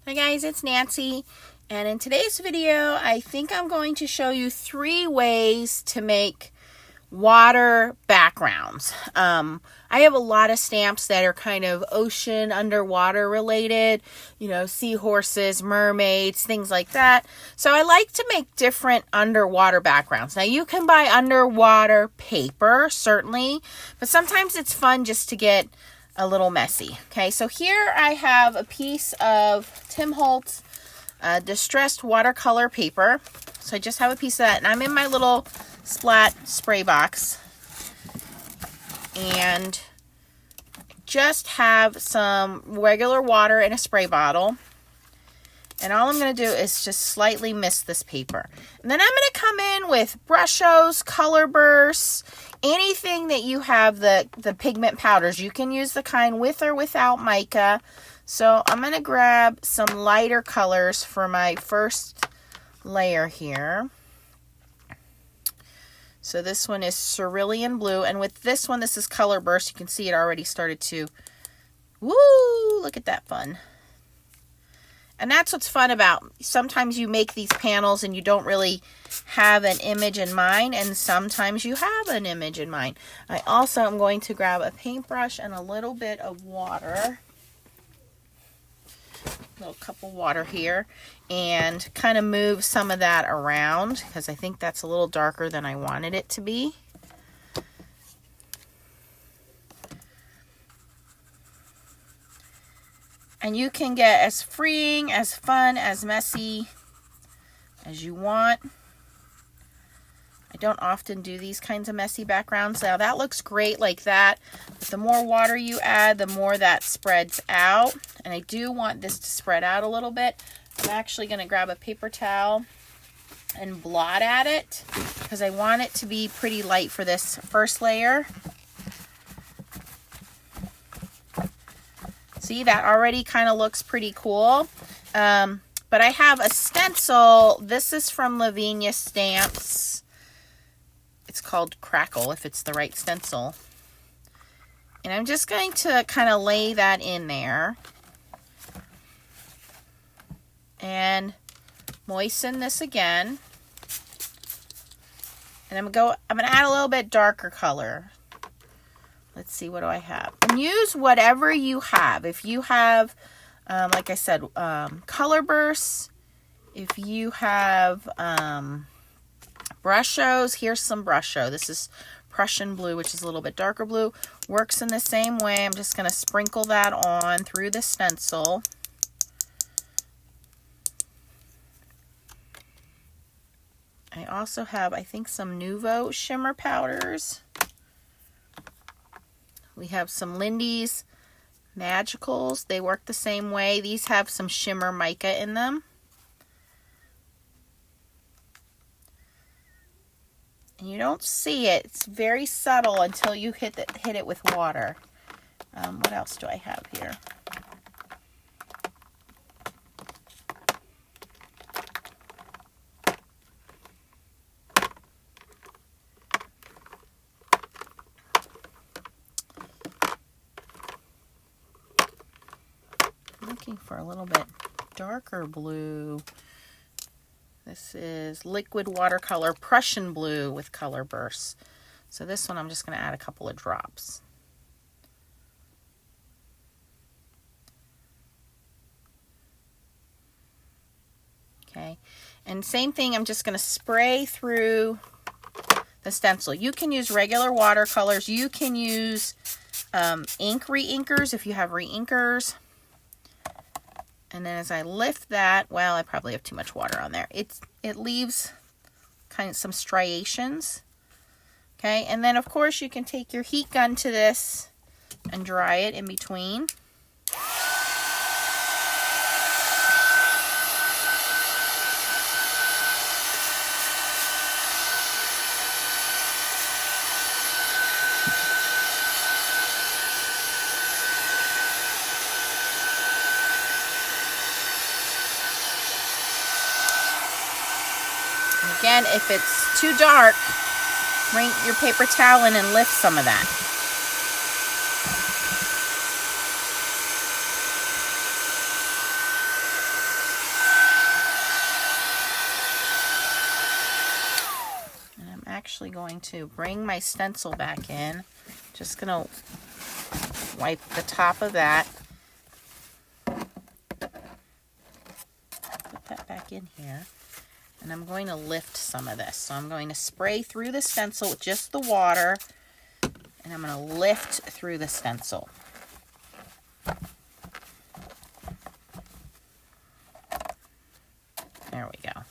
Hi guys, it's Nancy, and in today's video I think I'm going to show you 3 ways to make water backgrounds. I have a lot of stamps that are kind of ocean underwater related, you know, seahorses, mermaids, things like that. So I like to make different underwater backgrounds. Now you can buy underwater paper, certainly, but sometimes it's fun just to get a little messy. Okay, so here I have a piece of Tim Holtz distressed watercolor paper. So I just have a piece of that, and I'm in my little splat spray box, and just have some regular water in a spray bottle. And all I'm going to do is just slightly mist this paper. And then I'm going to come in with brushos, color bursts, anything that you have, the pigment powders. You can use the kind with or without mica. So I'm going to grab some lighter colors for my first layer here. So this one is cerulean blue. And with this one, this is color burst. You can see it already started to, woo, look at that fun. And that's what's fun about, sometimes you make these panels and you don't really have an image in mind, and sometimes you have an image in mind. I also am going to grab a paintbrush and a little bit of water, a little cup of water here, and kind of move some of that around because I think that's a little darker than I wanted it to be. And you can get as freeing, as fun, as messy as you want. I don't often do these kinds of messy backgrounds. Now that looks great like that, but the more water you add, the more that spreads out. And I do want this to spread out a little bit. I'm actually going to grab a paper towel and blot at it because I want it to be pretty light for this first layer. See, that already kind of looks pretty cool. But I have a stencil. This is from Lavinia Stamps. It's called Crackle, if it's the right stencil. And I'm just going to kind of lay that in there. And moisten this again. And I'm going to add a little bit darker color. Let's see, what do I have? And use whatever you have. If you have, like I said, color bursts, if you have brushos, here's some brusho. This is Prussian blue, which is a little bit darker blue. Works in the same way. I'm just going to sprinkle that on through the stencil. I also have, I think, some Nuvo shimmer powders. We have some Lindy's Magicals. They work the same way. These have some shimmer mica in them. And you don't see it. It's very subtle until you hit it with water. What else do I have here? Looking for a little bit darker blue. This is liquid watercolor Prussian blue with color bursts. So this one I'm just going to add a couple of drops. Okay, and same thing, I'm just going to spray through the stencil. You can use regular watercolors. You can use ink re-inkers if you have re-inkers. And then as I lift that, well, I probably have too much water on there. It leaves kind of some striations. Okay, and then of course you can take your heat gun to this and dry it in between. Again, if it's too dark, bring your paper towel in and lift some of that. actually going to bring my stencil back in. Just going to wipe the top of that. Put that back in here. And I'm going to lift some of this. So I'm going to spray through the stencil with just the water. And I'm going to lift through the stencil. There we go.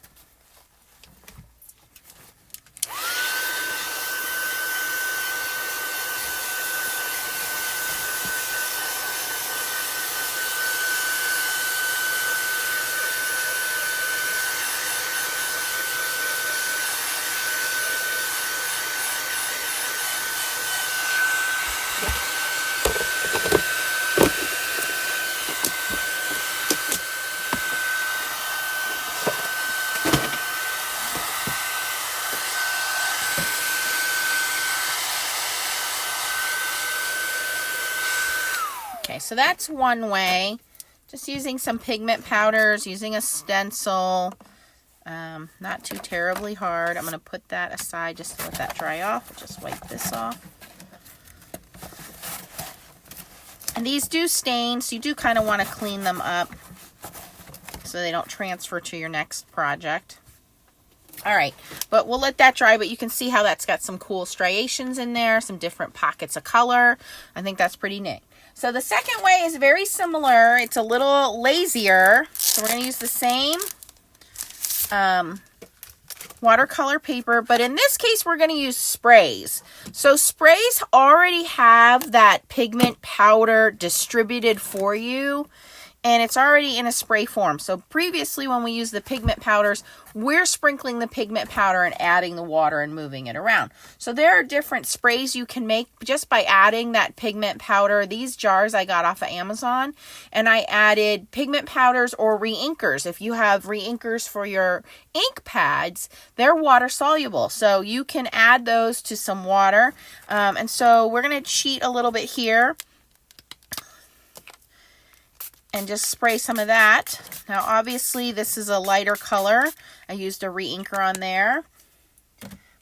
Okay, so that's one way. Just using some pigment powders, using a stencil. Not too terribly hard. I'm going to put that aside just to let that dry off. I'll just wipe this off. And these do stain, so you do kind of want to clean them up so they don't transfer to your next project. Alright, but we'll let that dry, but you can see how that's got some cool striations in there, some different pockets of color. I think that's pretty neat. So the second way is very similar. It's a little lazier. So we're going to use the same watercolor paper, but in this case we're going to use sprays. So sprays already have that pigment powder distributed for you, and it's already in a spray form. So previously when we used the pigment powders, we're sprinkling the pigment powder and adding the water and moving it around. So there are different sprays you can make just by adding that pigment powder. These jars I got off of Amazon, and I added pigment powders or re-inkers. If you have re-inkers for your ink pads, they're water soluble. So you can add those to some water. And so we're going to cheat a little bit here and just spray some of that. Now obviously this is a lighter color. I used a re-inker on there.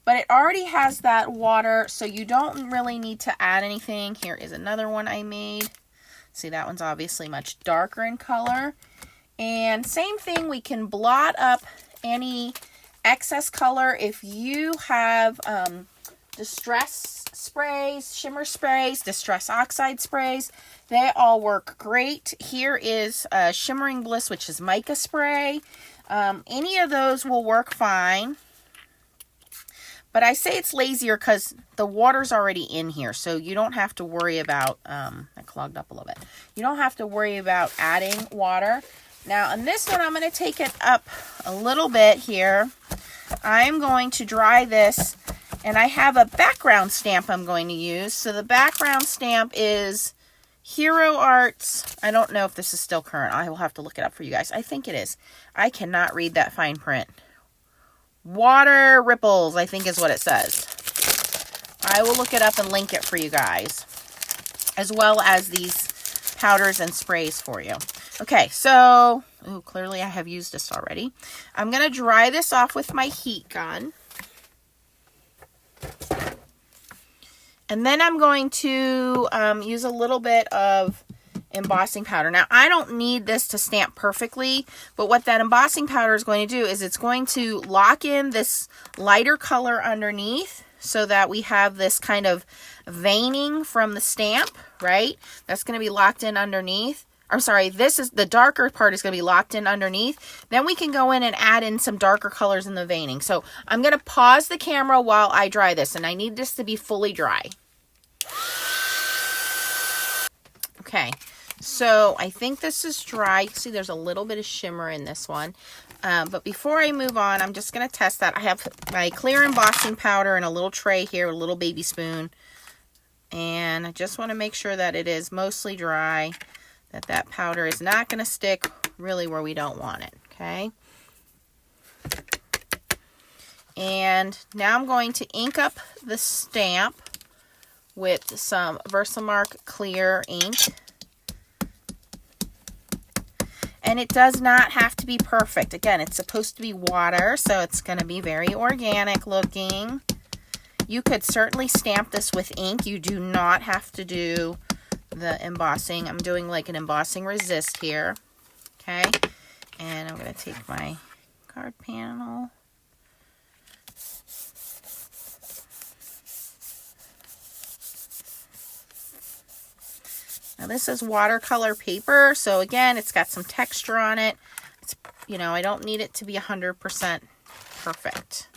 But it already has that water, so you don't really need to add anything. Here is another one I made. See, that one's obviously much darker in color. And same thing, we can blot up any excess color. If you have distress sprays, shimmer sprays, distress oxide sprays, they all work great. Here is Shimmering Bliss, which is mica spray. Any of those will work fine. But I say it's lazier because the water's already in here, so you don't have to worry about, I clogged up a little bit. You don't have to worry about adding water. Now, on this one, I'm going to take it up a little bit here. I'm going to dry this, and I have a background stamp I'm going to use. So the background stamp is Hero Arts. I don't know if this is still current. I will have to look it up for you guys. I think it is. I cannot read that fine print. Water Ripples, I think is what it says. I will look it up and link it for you guys, as well as these powders and sprays for you. Okay, so, clearly I have used this already. I'm going to dry this off with my heat gun. And then I'm going to use a little bit of embossing powder. Now, I don't need this to stamp perfectly, but what that embossing powder is going to do is it's going to lock in this lighter color underneath so that we have this kind of veining from the stamp, right? That's going to be locked in underneath. I'm sorry, this is the darker part is going to be locked in underneath. Then we can go in and add in some darker colors in the veining. So I'm going to pause the camera while I dry this, and I need this to be fully dry. Okay. So I think this is dry. You can see there's a little bit of shimmer in this one. But before I move on, I'm just going to test that. I have my clear embossing powder in a little tray here, a little baby spoon. And I just want to make sure that it is mostly dry, that that powder is not going to stick really where we don't want it. Okay. And now I'm going to ink up the stamp with some Versamark clear ink. And it does not have to be perfect. Again, it's supposed to be water, so it's going to be very organic looking. You could certainly stamp this with ink. You do not have to do the embossing. I'm doing like an embossing resist here. Okay. And I'm going to take my card panel. Now this is watercolor paper. So again, it's got some texture on it. It's, you know, I don't need it to be 100% perfect.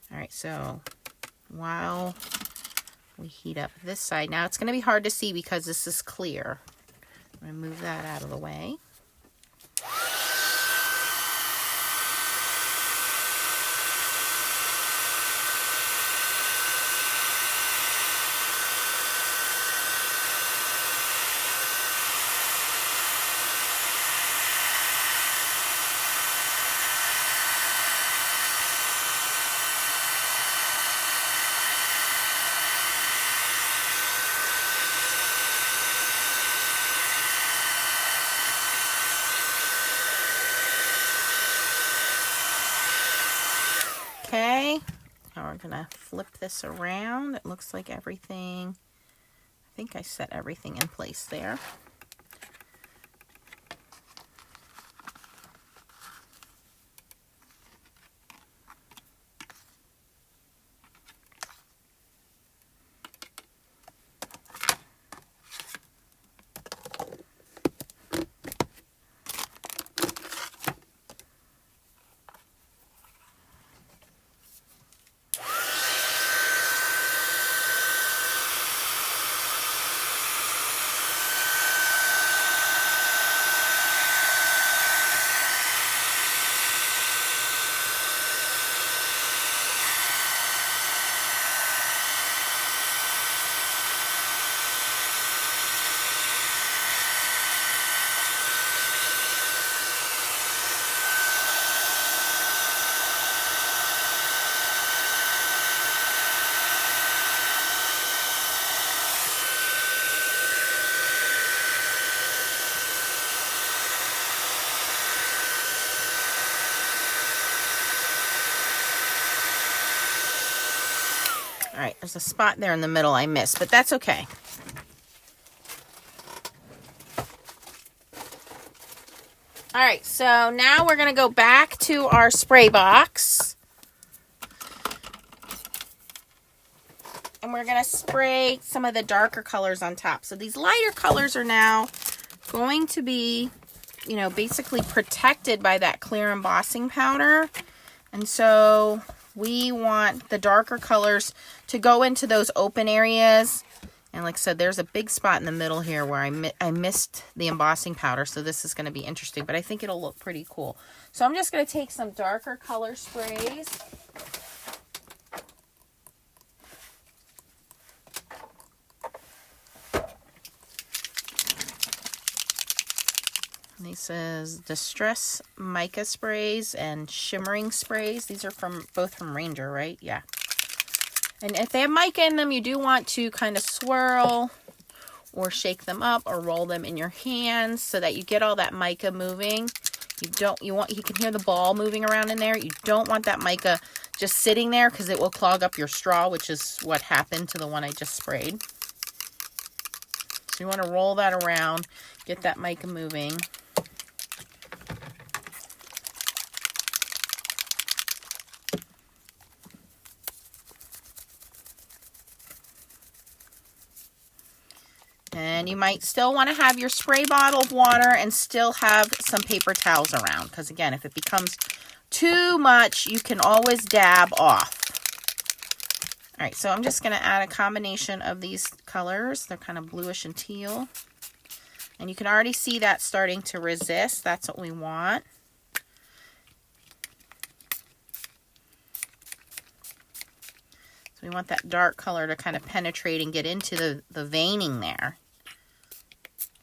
All right, so while we heat up this side, now it's going to be hard to see because this is clear. I'm going to move that out of the way. Okay, now we're gonna flip this around. It looks like everything, I think I set everything in place there. All right, there's a spot there in the middle I missed, but that's okay. All right, so now we're going to go back to our spray box. And we're going to spray some of the darker colors on top. So these lighter colors are now going to be, you know, basically protected by that clear embossing powder. And so we want the darker colors to go into those open areas. And like I said, there's a big spot in the middle here where I missed the embossing powder. So this is going to be interesting, but I think it'll look pretty cool. So I'm just going to take some darker color sprays. This is Distress Mica sprays and Shimmering sprays. These are both from Ranger, right? Yeah. And if they have mica in them, you do want to kind of swirl or shake them up or roll them in your hands so that you get all that mica moving. You can hear the ball moving around in there. You don't want that mica just sitting there because it will clog up your straw, which is what happened to the one I just sprayed. So you want to roll that around, get that mica moving. And you might still want to have your spray bottle of water and still have some paper towels around. Because again, if it becomes too much, you can always dab off. All right, so I'm just going to add a combination of these colors. They're kind of bluish and teal. And you can already see that starting to resist. That's what we want. So we want that dark color to kind of penetrate and get into the veining there.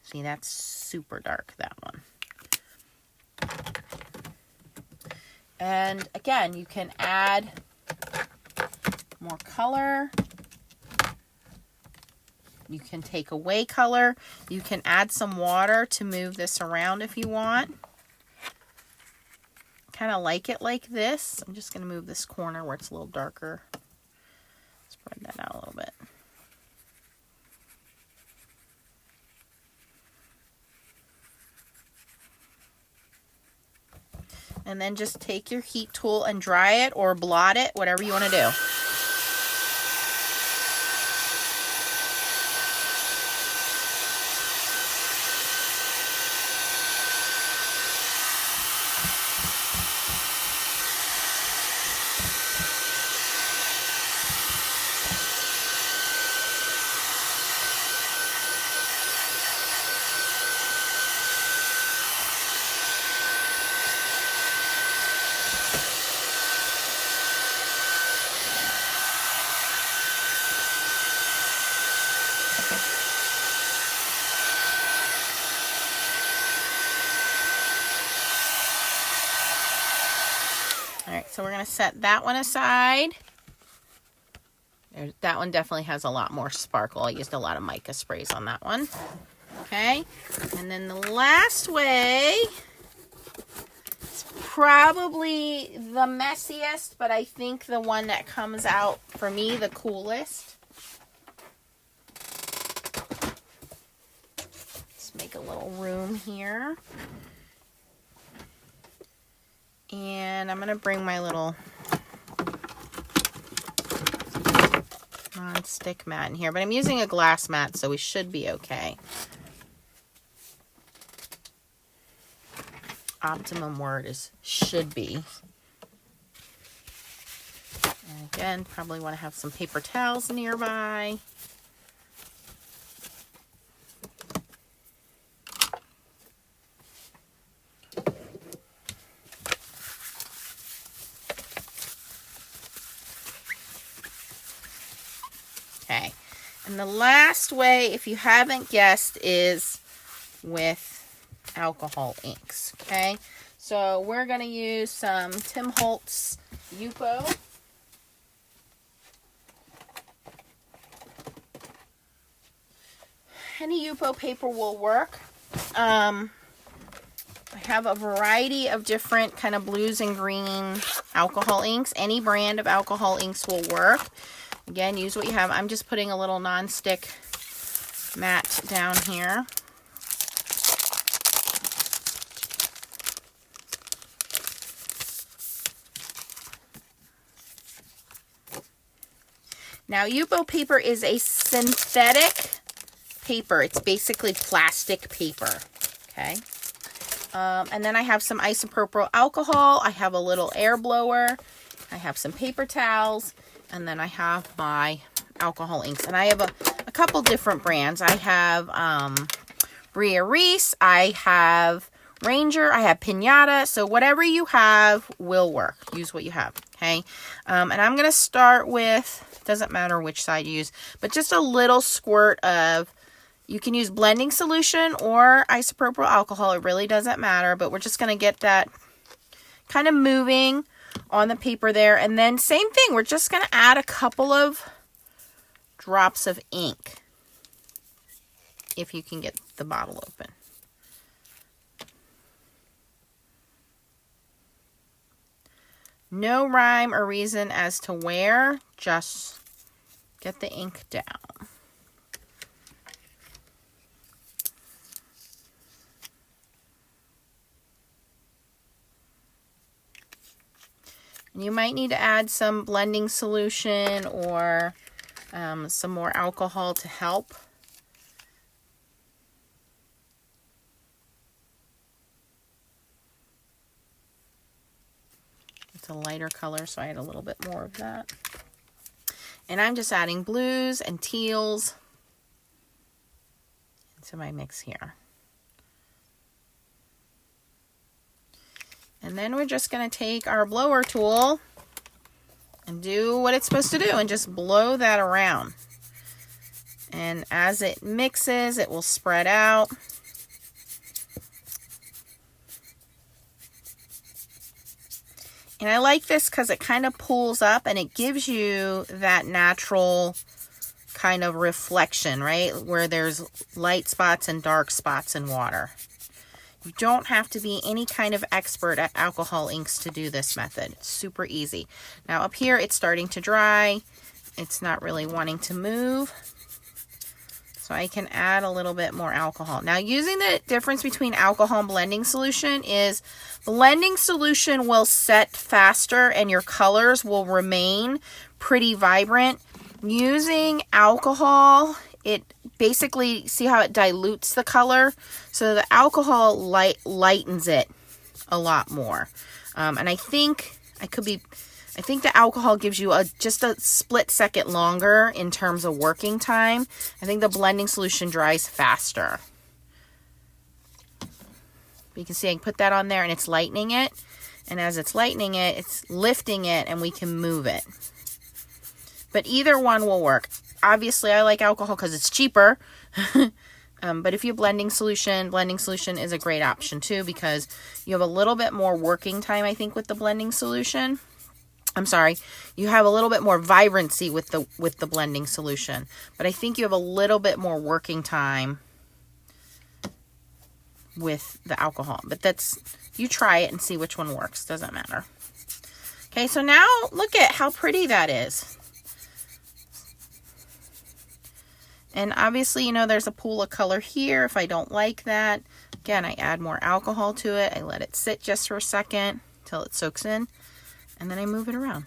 See, that's super dark, that one. And again, you can add more color. You can take away color. You can add some water to move this around if you want. Kind of like it like this. I'm just going to move this corner where it's a little darker. Spread that out a little bit. And then just take your heat tool and dry it or blot it, whatever you want to do. Alright, so we're going to set that one aside. That one definitely has a lot more sparkle. I used a lot of mica sprays on that one. Okay, and then the last way, it's probably the messiest, but I think the one that comes out, for me, the coolest. Let's make a little room here. And I'm going to bring my little non-stick mat in here. But I'm using a glass mat, so we should be okay. Optimum word is should be. And again, probably want to have some paper towels nearby. Okay, and the last way, if you haven't guessed, is with alcohol inks. Okay, so we're going to use some Tim Holtz Yupo. Any Yupo paper will work. I have a variety of different kind of blues and green alcohol inks. Any brand of alcohol inks will work. Again, use what you have. I'm just putting a little non-stick mat down here. Now, Yupo paper is a synthetic paper. It's basically plastic paper. Okay. And then I have some isopropyl alcohol. I have a little air blower. I have some paper towels. And then I have my alcohol inks. And I have a couple different brands. I have Bria Reese. I have Ranger. I have Pinata. So whatever you have will work. Use what you have. Okay. And I'm going to start with, doesn't matter which side you use, but just a little squirt of, you can use blending solution or isopropyl alcohol. It really doesn't matter. But we're just going to get that kind of moving on the paper there. And then same thing, we're just going to add a couple of drops of ink if you can get the bottle open. No rhyme or reason as to where, just get the ink down. You might need to add some blending solution or some more alcohol to help. It's a lighter color, so I had a little bit more of that. And I'm just adding blues and teals into my mix here. And then we're just going to take our blower tool and do what it's supposed to do and just blow that around. And as it mixes, it will spread out. And I like this because it kind of pulls up and it gives you that natural kind of reflection, right? Where there's light spots and dark spots in water. You don't have to be any kind of expert at alcohol inks to do this method. It's super easy. Now up here, it's starting to dry. It's not really wanting to move. So I can add a little bit more alcohol. Now using the difference between alcohol and blending solution is blending solution will set faster and your colors will remain pretty vibrant. Using alcohol, it basically, see how it dilutes the color? So the alcohol lightens it a lot more. And I think the alcohol gives you just a split second longer in terms of working time. I think the blending solution dries faster. You can see I can put that on there and it's lightening it. And as it's lightening it, it's lifting it and we can move it. But either one will work. Obviously, I like alcohol because it's cheaper. But if you have blending solution is a great option too because you have a little bit more working time, I think, with the blending solution. I'm sorry, you have a little bit more vibrancy with the blending solution. But I think you have a little bit more working time with the alcohol. But that's, you try it and see which one works. Doesn't matter. Okay, so now look at how pretty that is. And obviously, you know, there's a pool of color here. If I don't like that, again, I add more alcohol to it. I let it sit just for a second until it soaks in. And then I move it around.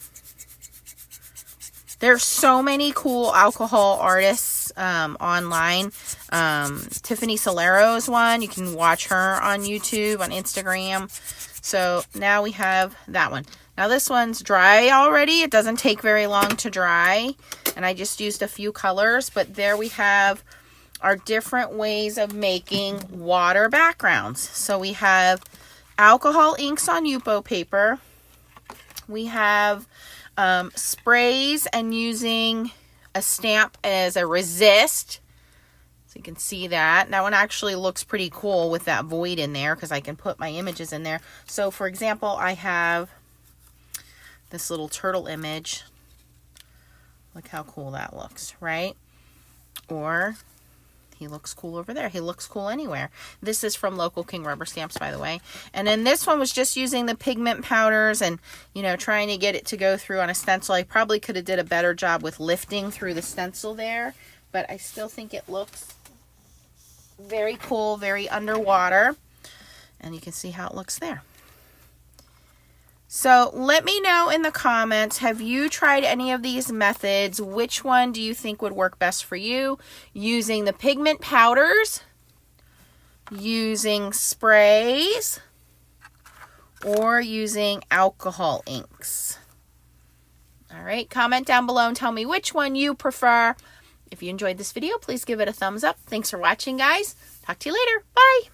There's so many cool alcohol artists online. Tiffany Solero's one. You can watch her on YouTube, on Instagram. So now we have that one. Now this one's dry already. It doesn't take very long to dry. And I just used a few colors. But there we have our different ways of making water backgrounds. So we have alcohol inks on yupo paper. We have sprays and using a stamp as a resist. So you can see that. That one actually looks pretty cool with that void in there because I can put my images in there. So for example, I have this little turtle image. Look how cool that looks, right? Or he looks cool over there. He looks cool anywhere. This is from Local King Rubber Stamps, by the way. And then this one was just using the pigment powders and, you know, trying to get it to go through on a stencil. I probably could have did a better job with lifting through the stencil there, but I still think it looks very cool, very underwater. And you can see how it looks there. So let me know in the comments, have you tried any of these methods? Which one do you think would work best for you? Using the pigment powders, using sprays, or using alcohol inks? All right, comment down below and tell me which one you prefer. If you enjoyed this video, please give it a thumbs up. Thanks for watching, guys. Talk to you later. Bye.